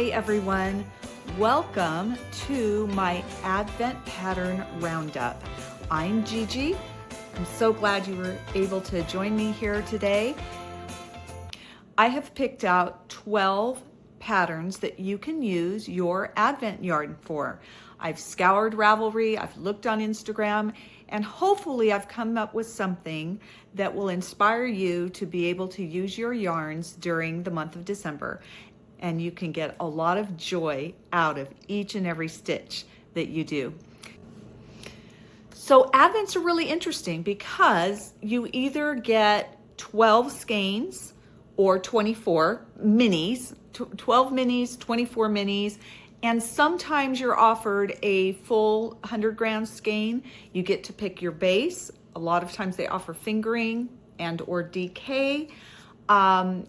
Hey everyone, welcome to my Advent Pattern Roundup. I'm Gigi. I'm so glad you were able to join me here today. I have picked out 12 patterns that you can use your Advent yarn for. I've scoured Ravelry, I've looked on Instagram, and hopefully I've come up with something that will inspire you to be able to use your yarns during the month of December. And you can get a lot of joy out of each and every stitch that you do. So Advents are really interesting because you either get 12 skeins or 24 minis, 12 minis, 24 minis, and sometimes you're offered a full 100 gram skein. You get to pick your base. A lot of times they offer fingering and or DK.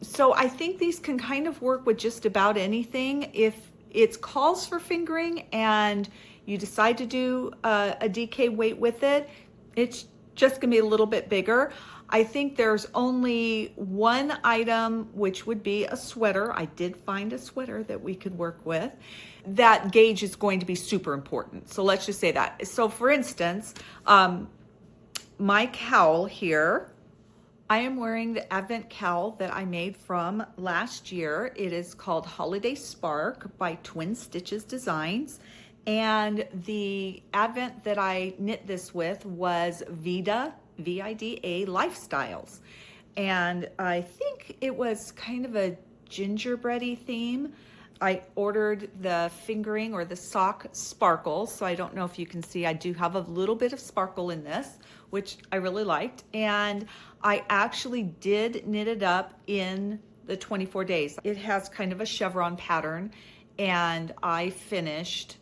So I think these can kind of work with just about anything. If it calls for fingering and you decide to do a DK weight with it, it's just gonna be a little bit bigger. I think there's only one item, which would be a sweater. I did find a sweater that we could work with. That gauge is going to be super important. So let's just say that. So for instance, my cowl here, I am wearing the Advent cowl that I made from last year. It is called Holiday Spark by Twin Stitches Designs. And the Advent that I knit this with was Vida, V-I-D-A Lifestyles. And I think it was kind of a gingerbready theme. I ordered the fingering or the sock sparkle. So I don't know if you can see, I do have a little bit of sparkle in this, which I really liked. And I actually did knit it up in the 24 days. It has kind of a chevron pattern, and I finished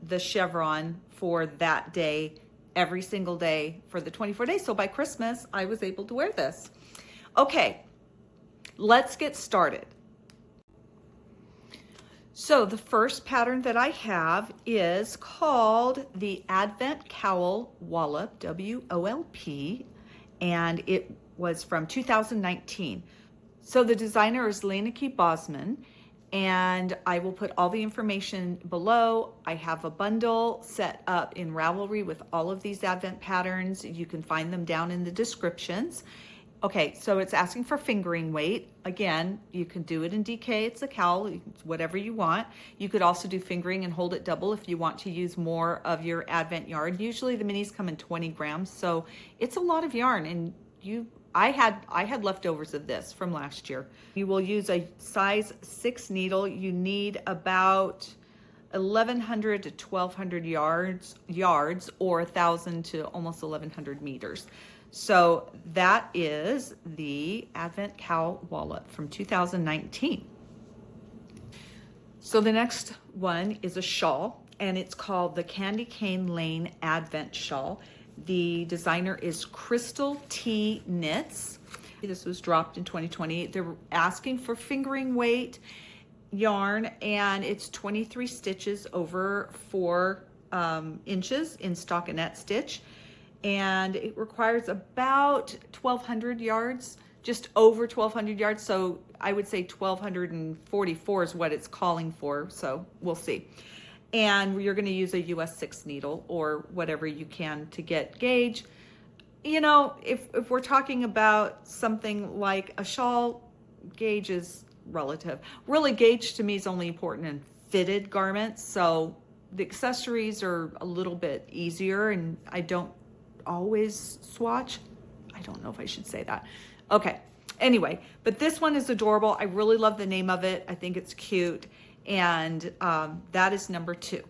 the chevron for that day, every single day for the 24 days. So by Christmas, I was able to wear this. Okay, let's get started. So the first pattern that I have is called the Advent Cowl Wolop, W-O-L-P, and it was from 2019. So the designer is Leineke Bosman, and I will put all the information below. I have a bundle set up in Ravelry with all of these Advent patterns. You can find them down in the descriptions. Okay, so it's asking for fingering weight. Again, you can do it in DK, it's a cowl, it's whatever you want. You could also do fingering and hold it double if you want to use more of your Advent yarn. Usually the minis come in 20 grams, so it's a lot of yarn, and I had leftovers of this from last year. You will use a size 6 needle. You need about 1,100 to 1,200 yards or 1,000 to almost 1,100 meters. So that is the Advent Cowl Wolop from 2019. So the next one is a shawl, and it's called the Candy Cane Lane Advent Shawl. The designer is Crystal T Knits. This was dropped in 2020. They're asking for fingering weight yarn, and it's 23 stitches over 4 inches in stockinette stitch. And it requires about 1,200 yards, just over 1,200 yards. So I would say 1,244 is what it's calling for. So we'll see. And you're going to use a US 6 needle or whatever you can to get gauge. You know, if we're talking about something like a shawl, gauge is relative. Really, gauge to me is only important in fitted garments. So the accessories are a little bit easier, and I don't always swatch. I don't know if I should say that. Okay, anyway, but this one is adorable. I really love the name of it. I think it's cute. And that is number 2.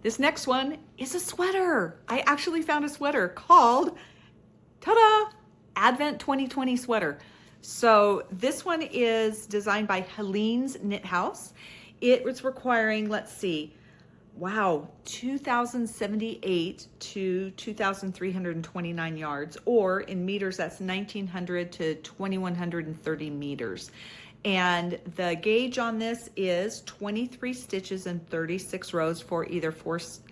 This next one is a sweater. I actually found a sweater called, ta-da, Advent 2020 sweater. So this one is designed by Helene's Knit House. It was requiring, let's see, wow, 2,078 to 2,329 yards, or in meters, that's 1,900 to 2,130 meters. And the gauge on this is 23 stitches and 36 rows for either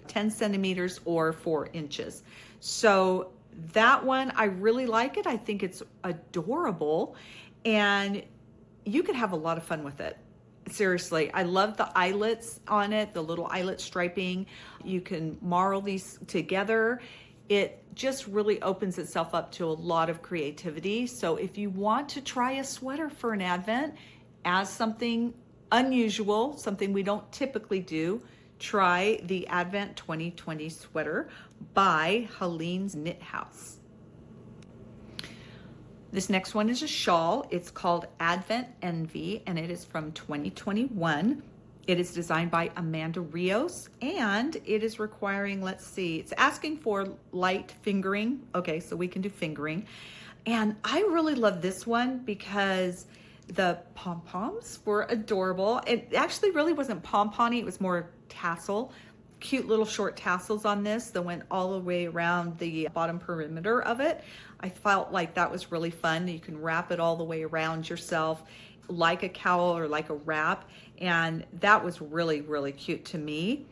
10 centimeters or 4 inches. So that one, I really like it. I think it's adorable, and you could have a lot of fun with it. Seriously, I love the eyelets on it, the little eyelet striping. You can marl these together. It just really opens itself up to a lot of creativity. So if you want to try a sweater for an Advent as something unusual, something we don't typically do, try the Advent 2020 sweater by Helene's Knit House. This next one is a shawl. It's called Advent Envy, and it is from 2021. It is designed by Amanda Rios, and it is requiring, let's see, it's asking for light fingering. Okay, so we can do fingering. And I really love this one because the pom-poms were adorable. It actually really wasn't pom-pom-y, it was more tassel. Cute little short tassels on this that went all the way around the bottom perimeter of it. I felt like that was really fun. You can wrap it all the way around yourself like a cowl or like a wrap, and that was really, really cute to me.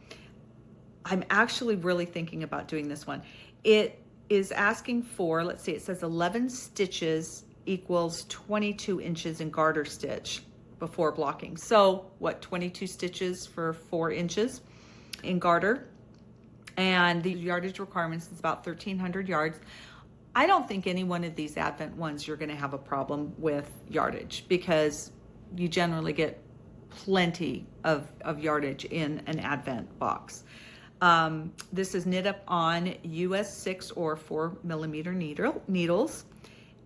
I'm actually really thinking about doing this one. It is asking for, let's see, it says 11 stitches equals 22 inches in garter stitch before blocking. So what, 22 stitches for 4 inches in garter, and the yardage requirements is about 1,300 yards. I don't think any one of these Advent ones you're going to have a problem with yardage, because you generally get plenty of yardage in an Advent box. This is knit up on US 6 or 4mm needles.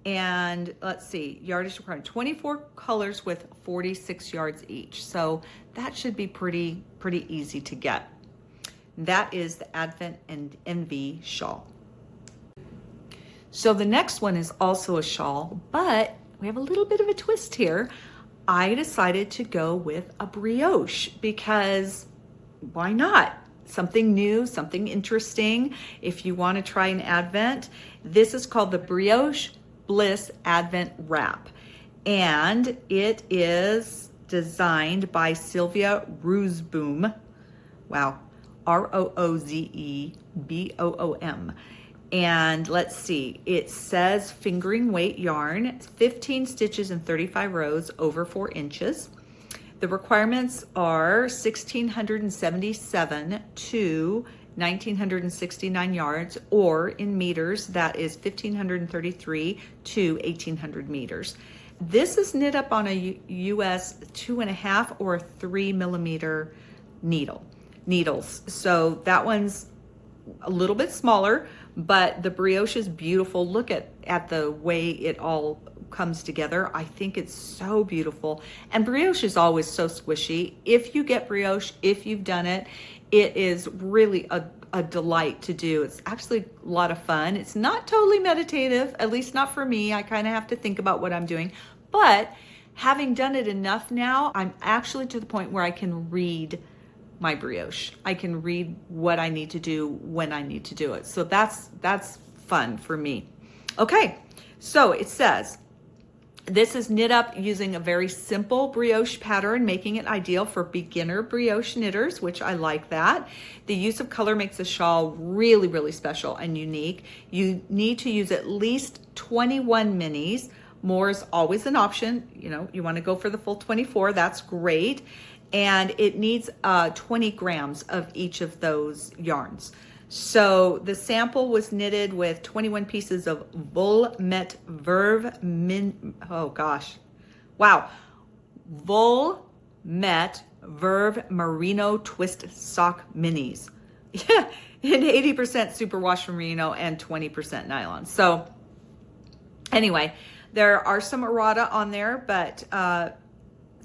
And let's see, yardage required 24 colors with 46 yards each. So that should be pretty easy to get. That is the Advent and Envy shawl. So the next one is also a shawl, but we have a little bit of a twist here. I decided to go with a brioche because why not? Something new, something interesting. If you want to try an Advent, this is called the Brioche Bliss Advent Wrap, and it is designed by Sylvia Rooseboom. Wow, Roozeboom. And let's see, it says fingering weight yarn, 15 stitches and 35 rows over 4 inches. The requirements are 1,677 to 1,969 yards, or in meters, that is 1,533 to 1,800 meters. This is knit up on a US 2.5 or 3mm needles. So that one's a little bit smaller, but the brioche is beautiful. Look at the way it all comes together. I think it's so beautiful. And brioche is always so squishy. If you get brioche, if you've done it, it is really a delight to do. It's actually a lot of fun. It's not totally meditative, at least not for me. I kind of have to think about what I'm doing. But having done it enough now, I'm actually to the point where I can read my brioche. I can read what I need to do when I need to do it. So that's fun for me. Okay, so it says, this is knit up using a very simple brioche pattern, making it ideal for beginner brioche knitters, which I like that. The use of color makes the shawl really, really special and unique. You need to use at least 21 minis. More is always an option. You know, you want to go for the full 24, that's great. And it needs 20 grams of each of those yarns. So the sample was knitted with 21 pieces of Wolop Verve Verve Merino Twist Sock Minis. Yeah, and 80% superwash merino and 20% nylon. So anyway, there are some errata on there, but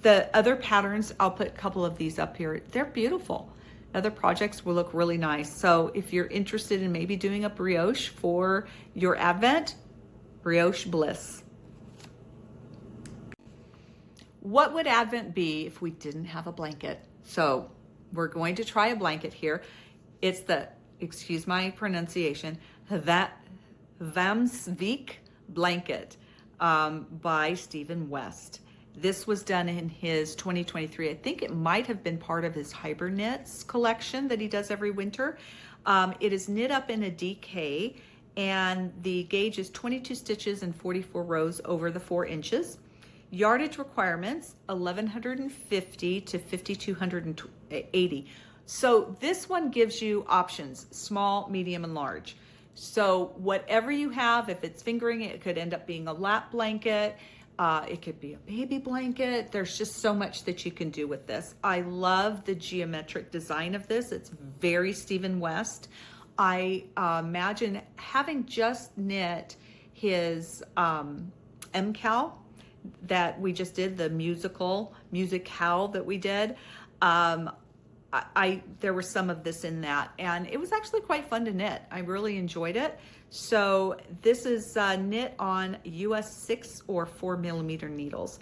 the other patterns, I'll put a couple of these up here. They're beautiful. Other projects will look really nice. So if you're interested in maybe doing a brioche for your Advent, Brioche Bliss. What would Advent be if we didn't have a blanket? So we're going to try a blanket here. It's the, excuse my pronunciation, Hvammsvik Blanket by Stephen West. This was done in his 2023. I think it might have been part of his Hyper Knits collection that he does every winter. It is knit up in a DK, and the gauge is 22 stitches and 44 rows over the 4 inches. Yardage requirements, 1,150 to 5,280. So this one gives you options, small, medium, and large. So whatever you have, if it's fingering, it could end up being a lap blanket. It could be a baby blanket. There's just so much that you can do with this. I love the geometric design of this. It's very Stephen West. I imagine having just knit his Cowl that we just did, the music Cowl that we did. There was some of this in that, and it was actually quite fun to knit. I really enjoyed it. So this is knit on US 6 or 4mm needles.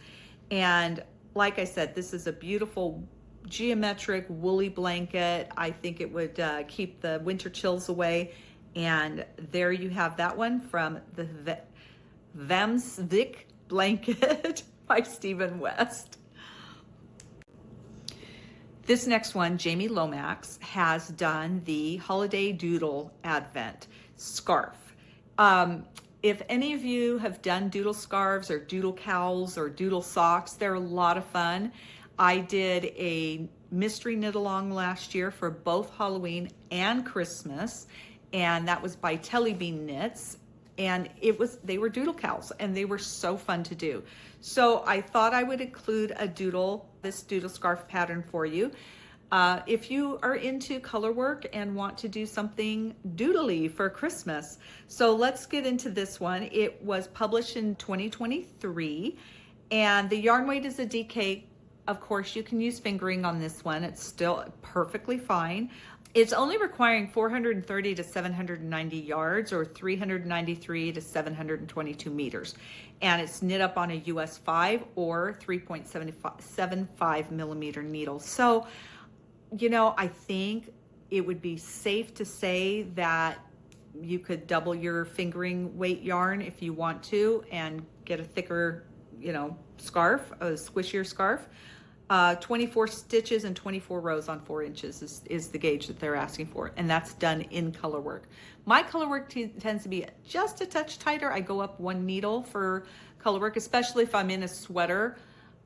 And like I said, this is a beautiful geometric woolly blanket. I think it would keep the winter chills away. And there you have that one from the Hvammsvik Blanket by Stephen West. This next one, Jamie Lomax, has done the Holiday Doodle Advent Scarf. If any of you have done doodle scarves or doodle cowls or doodle socks, they're a lot of fun. I did a mystery knit along last year for both Halloween and Christmas, and that was by Tellybean Knits. And they were doodle cowls, and they were so fun to do. So I thought I would include this doodle scarf pattern for you. If you are into color work and want to do something doodly for Christmas. So let's get into this one. It was published in 2023, and the yarn weight is a DK. Of course, you can use fingering on this one. It's still perfectly fine. It's only requiring 430 to 790 yards or 393 to 722 meters. And it's knit up on a US 5 or 3.75mm needle. So, you know, I think it would be safe to say that you could double your fingering weight yarn if you want to and get a thicker, you know, scarf, a squishier scarf. 24 stitches and 24 rows on 4 inches is the gauge that they're asking for, and that's done in color work. My color work tends to be just a touch tighter. I go up 1 needle for color work, especially if I'm in a sweater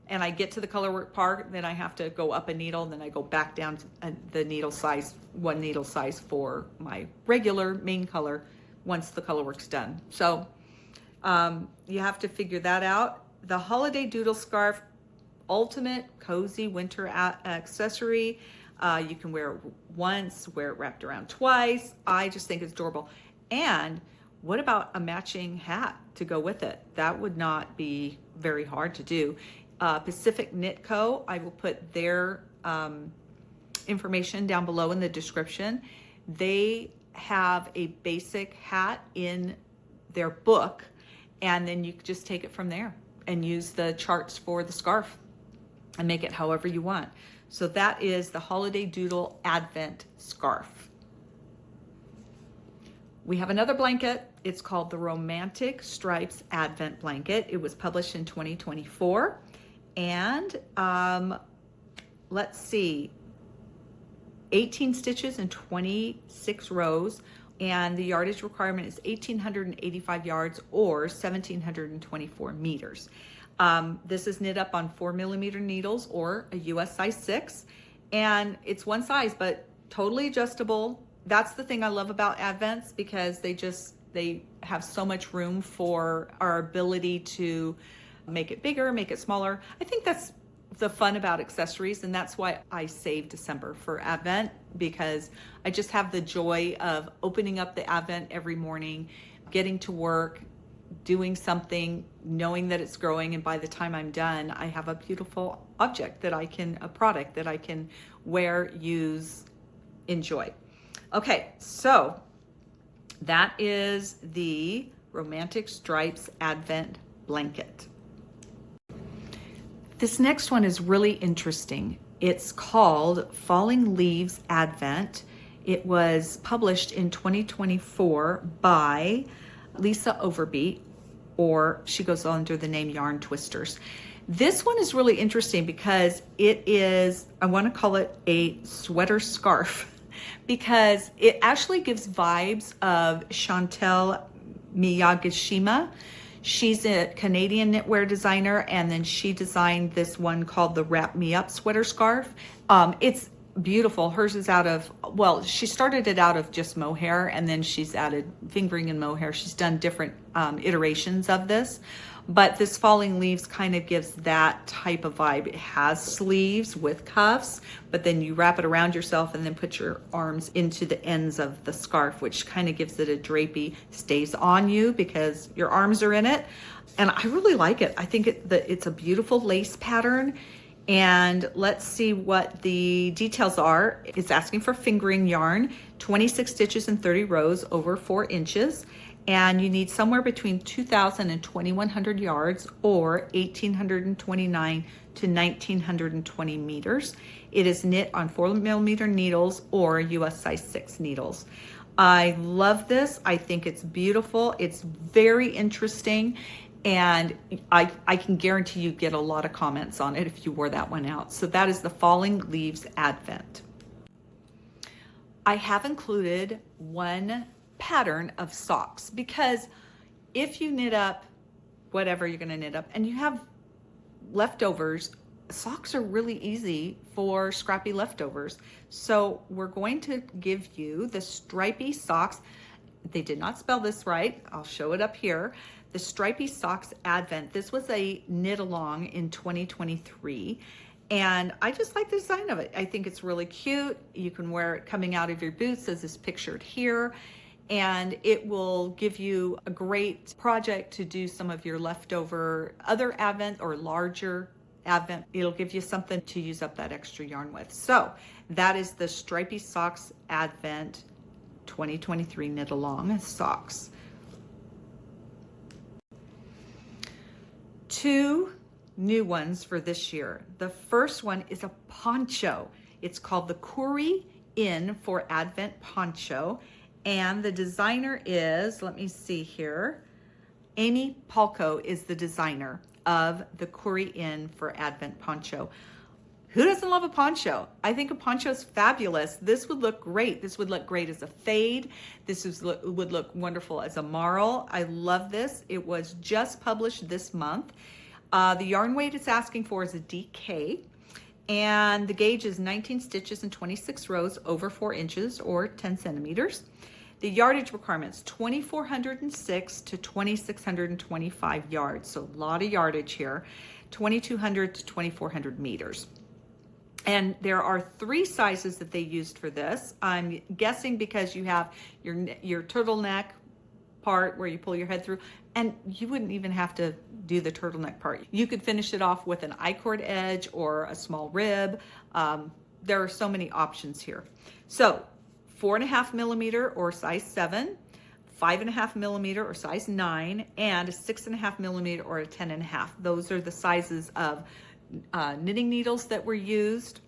and I get to the color work part, then I have to go up a needle, then I go back down to the needle size, 1 needle size for my regular main color once the color work's done. So you have to figure that out. The Holiday Doodle Scarf, ultimate cozy winter accessory. You can wear it once, wear it wrapped around twice. I just think it's adorable. And what about a matching hat to go with it? That would not be very hard to do. Pacific Knit Co., I will put their information down below in the description. They have a basic hat in their book, and then you just take it from there and use the charts for the scarf and make it however you want. So that is the Holiday Doodle Advent Scarf. We have another blanket. It's called the Romantic Stripes Advent Blanket. It was published in 2024. And let's see, 18 stitches and 26 rows. And the yardage requirement is 1,885 yards or 1,724 meters. This is knit up on 4mm needles or a US size 6, and it's one size, but totally adjustable. That's the thing I love about Advents, because they have so much room for our ability to make it bigger, make it smaller. I think that's the fun about accessories, and that's why I save December for Advent, because I just have the joy of opening up the Advent every morning, getting to work, doing something, knowing that it's growing, and by the time I'm done, I have a beautiful object that a product that I can wear, use, enjoy. Okay, so that is the Romantic Stripes Advent Blanket. This next one is really interesting. It's called Falling Leaves Advent. It was published in 2024 by Lisa Overbeat, or she goes under the name Yarn Twisters. This one is really interesting because it is, I want to call it a sweater scarf, because it actually gives vibes of Chantel Miyagishima. She's a Canadian knitwear designer, and then she designed this one called the Wrap Me Up sweater scarf. It's beautiful. Hers is out of, well, she started it out of just mohair, and then she's added fingering and mohair. She's done different iterations of this, but this falling leaves kind of gives that type of vibe. It has sleeves with cuffs, but then you wrap it around yourself and then put your arms into the ends of the scarf, which kind of gives it a drapey, stays on you because your arms are in it. And I really like it. I think it's a beautiful lace pattern. And let's see what the details are. It's asking for fingering yarn, 26 stitches and 30 rows over 4 inches. And you need somewhere between 2,000 and 2,100 yards, or 1,829 to 1,920 meters. It is knit on 4mm needles or US size 6 needles. I love this. I think it's beautiful. It's very interesting. And I can guarantee you get a lot of comments on it if you wore that one out. So that is the Falling Leaves Advent. I have included one pattern of socks, because if you knit up whatever you're going to knit up and you have leftovers, socks are really easy for scrappy leftovers. So we're going to give you the Stripey Socks. They did not spell this right. I'll show it up here. The Stripey Socks Advent. This was a knit along in 2023. And I just like the design of it. I think it's really cute. You can wear it coming out of your boots, as is pictured here. And it will give you a great project to do some of your leftover other Advent or larger Advent. It'll give you something to use up that extra yarn with. So that is the Stripey Socks Advent 2023 knit along socks. 2 new ones for this year. The first one is a poncho. It's called the Coorie In for Advent Poncho. And the designer is, let me see here, Amy Palco is the designer of the Coorie In for Advent Poncho. Who doesn't love a poncho? I think a poncho is fabulous. This would look great. This would look great as a fade. Would look wonderful as a marl. I love this. It was just published this month. The yarn weight it's asking for is a DK. And the gauge is 19 stitches and 26 rows over 4 inches or 10 centimeters. The yardage requirements, 2,406 to 2,625 yards. So a lot of yardage here, 2,200 to 2,400 meters. And there are 3 sizes that they used for this. I'm guessing because you have your turtleneck part where you pull your head through, and you wouldn't even have to do the turtleneck part. You could finish it off with an I-cord edge or a small rib. There are so many options here. So 4.5 millimeter or size 7, 5.5 millimeter or size 9, and a 6.5 millimeter or a 10.5. Those are the sizes of knitting needles that were used.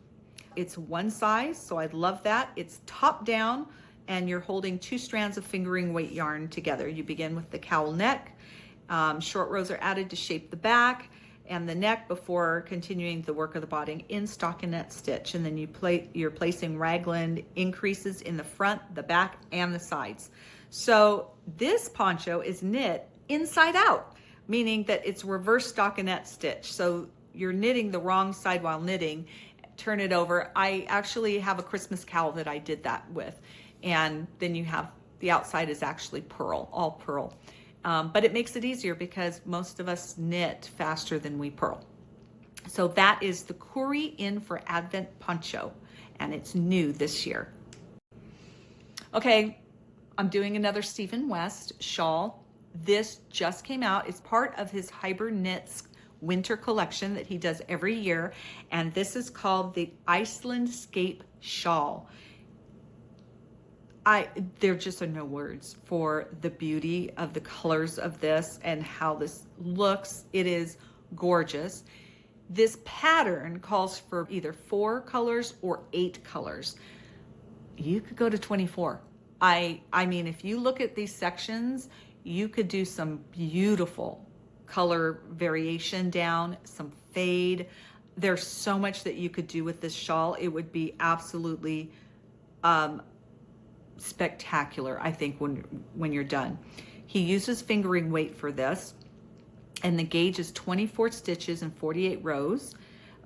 It's one size, so I love that. It's top down, and you're holding 2 strands of fingering weight yarn together. You begin with the cowl neck. Short rows are added to shape the back and the neck before continuing the work of the botting in stockinette stitch. And then you're placing raglan increases in the front, the back, and the sides. So this poncho is knit inside out, meaning that it's reverse stockinette stitch. So you're knitting the wrong side while knitting. Turn it over. I actually have a Christmas cowl that I did that with. And then you have the outside is actually purl, all purl. But it makes it easier because most of us knit faster than we purl. So that is the Coorie In for Advent Poncho, and it's new this year. Okay, I'm doing another Stephen West shawl. This just came out. It's part of his Hyber Knits winter collection that he does every year, and this is called the Icelandscape Shawl. There just are no words for the beauty of the colors of this and how this looks. It is gorgeous. This pattern calls for either 4 colors or 8 colors. You could go to 24. I mean, if you look at these sections, you could do some beautiful color variation down, some fade. There's so much that you could do with this shawl. It would be absolutely spectacular, I think, when you're done. He uses fingering weight for this. and the gauge is 24 stitches and 48 rows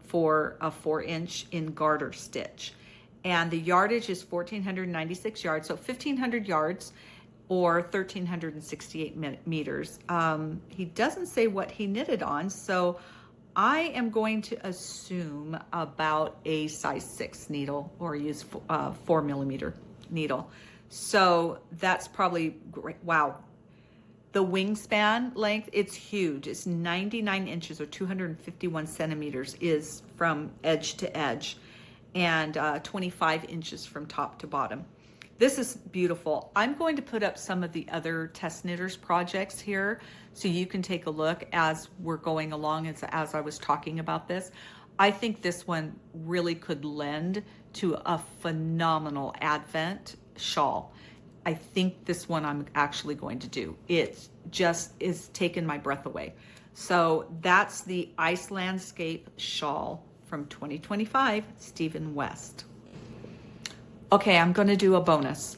for a 4-inch in garter stitch. And the yardage is 1,496 yards, so 1,500 yards or 1,368 meters. He doesn't say what he knitted on, so I am going to assume about a size 6 needle, or use 4mm needle. So that's probably great. Wow. The wingspan length, it's huge. It's 99 inches or 251 centimeters is from edge to edge, and 25 inches from top to bottom. This is beautiful. I'm going to put up some of the other Test Knitters projects here so you can take a look as we're going along, as I was talking about this. I think this one really could lend to a phenomenal Advent shawl. I think this one I'm actually going to do. It just is taking my breath away. So that's the Icelandscape Shawl from 2025, Stephen West. Okay, I'm going to do a bonus.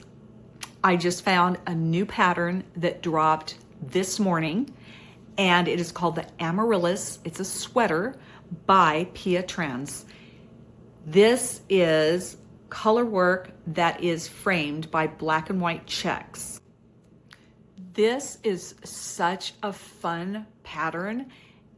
I just found a new pattern that dropped this morning, and it is called the Amaryllis. It's a sweater by Pia Trans. This is color work that is framed by black and white checks. This is such a fun pattern,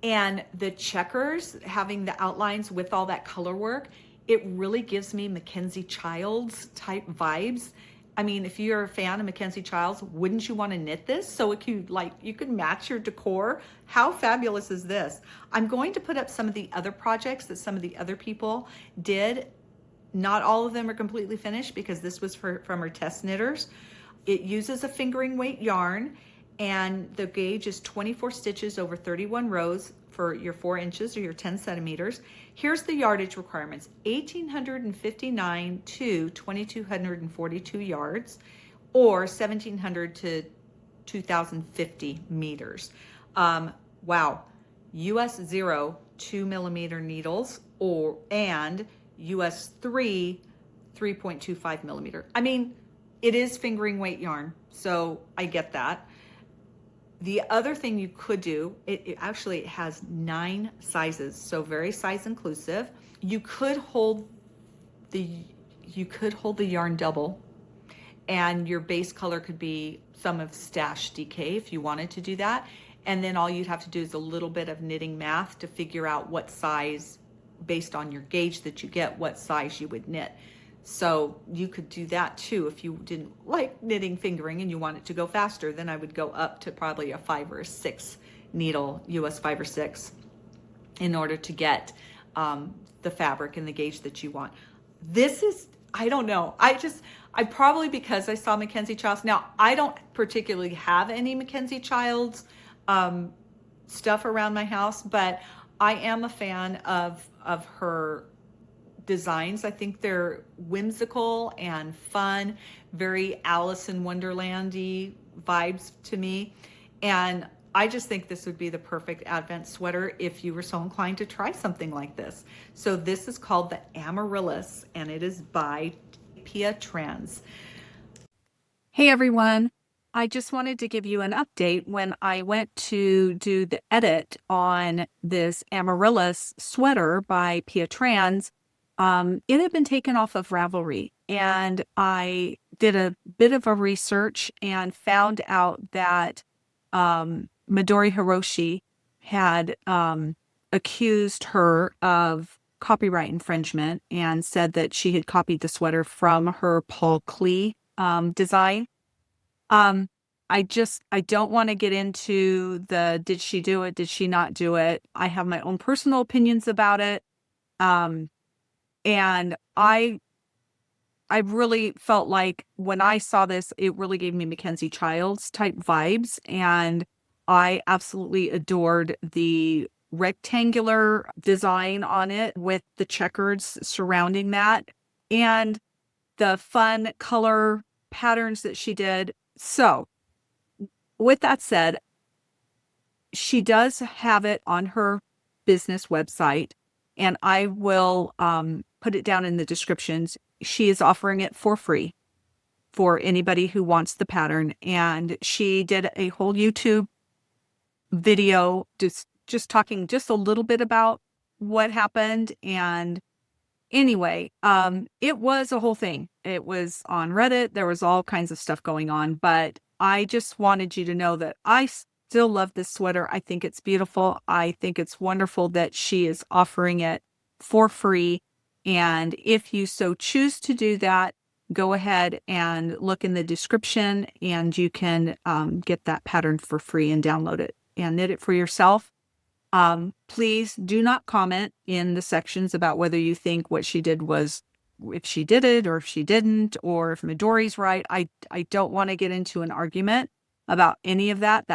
and the checkers, having the outlines with all that color work, it really gives me Mackenzie Childs type vibes. I mean, if you're a fan of Mackenzie Childs, wouldn't you want to knit this? So it could, like, you could match your decor. How fabulous is this? I'm going to put up some of the other projects that some of the other people did. Not all of them are completely finished because this was from her Test Knitters. It uses a fingering weight yarn, and the gauge is 24 stitches over 31 rows for your 4 inches or your 10 centimeters. Here's the yardage requirements: 1,859 to 2,242 yards, or 1,700 to 2,050 meters. Wow. US 0 2mm needles, and US 3 3.25mm. I mean, it is fingering weight yarn, so I get that. The other thing you could do, it actually has 9 sizes, so very size inclusive. You could hold the yarn double, and your base color could be some of Stash DK if you wanted to do that. And then all you'd have to do is a little bit of knitting math to figure out what size, based on your gauge that you get, what size you would knit. So you could do that too. If you didn't like knitting fingering and you want it to go faster, then I would go up to probably a 5 or a 6 needle, US 5 or 6, in order to get the fabric and the gauge that you want. This is, I don't know. I probably, because I saw Mackenzie Childs. Now, I don't particularly have any Mackenzie Childs stuff around my house, but I am a fan of her designs. I think they're whimsical and fun, very Alice in Wonderland-y vibes to me. And I just think this would be the perfect Advent sweater if you were so inclined to try something like this. So this is called the Amaryllis, and it is by Pia Trans. Hey everyone, I just wanted to give you an update. When I went to do the edit on this Amaryllis sweater by Pia Trans, it had been taken off of Ravelry, and I did a bit of a research and found out that Midori Hiroshi had accused her of copyright infringement and said that she had copied the sweater from her Paul Klee design. I don't want to get into the did she do it, did she not do it. I have my own personal opinions about it. And I really felt like when I saw this, it really gave me Mackenzie Childs type vibes. And I absolutely adored the rectangular design on it with the checkers surrounding that and the fun color patterns that she did. So with that said, she does have it on her business website, and I will put it down in the descriptions. She is offering it for free for anybody who wants the pattern. And she did a whole YouTube video, just talking just a little bit about what happened. And anyway, it was a whole thing. It was on Reddit. There was all kinds of stuff going on, but I just wanted you to know that I still love this sweater. I think it's beautiful. I think it's wonderful that she is offering it for free. And if you so choose to do that, go ahead and look in the description and you can get that pattern for free and download it and knit it for yourself. Please do not comment in the sections about whether you think what she did was, if she did it or if she didn't, or if Midori's right. I don't want to get into an argument about any of that.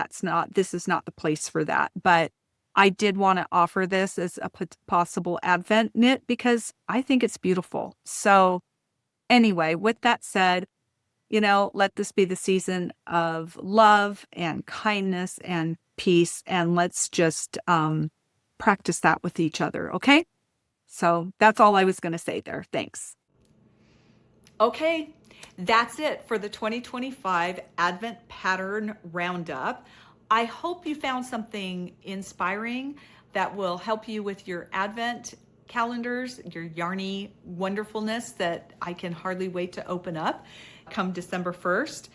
This is not the place for that. But I did want to offer this as a possible Advent knit because I think it's beautiful. So anyway, with that said, let this be the season of love and kindness and peace, and let's just practice that with each other, okay? So that's all I was going to say there. Thanks. Okay, that's it for the 2025 Advent Pattern Roundup. I hope you found something inspiring that will help you with your Advent calendars, your yarny wonderfulness that I can hardly wait to open up come December 1st.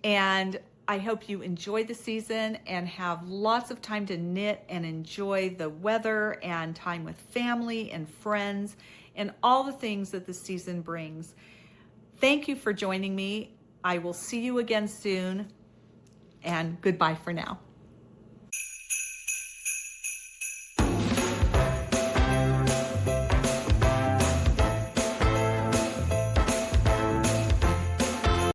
And I hope you enjoy the season and have lots of time to knit and enjoy the weather and time with family and friends and all the things that the season brings. Thank you for joining me. I will see you again soon, and goodbye for now.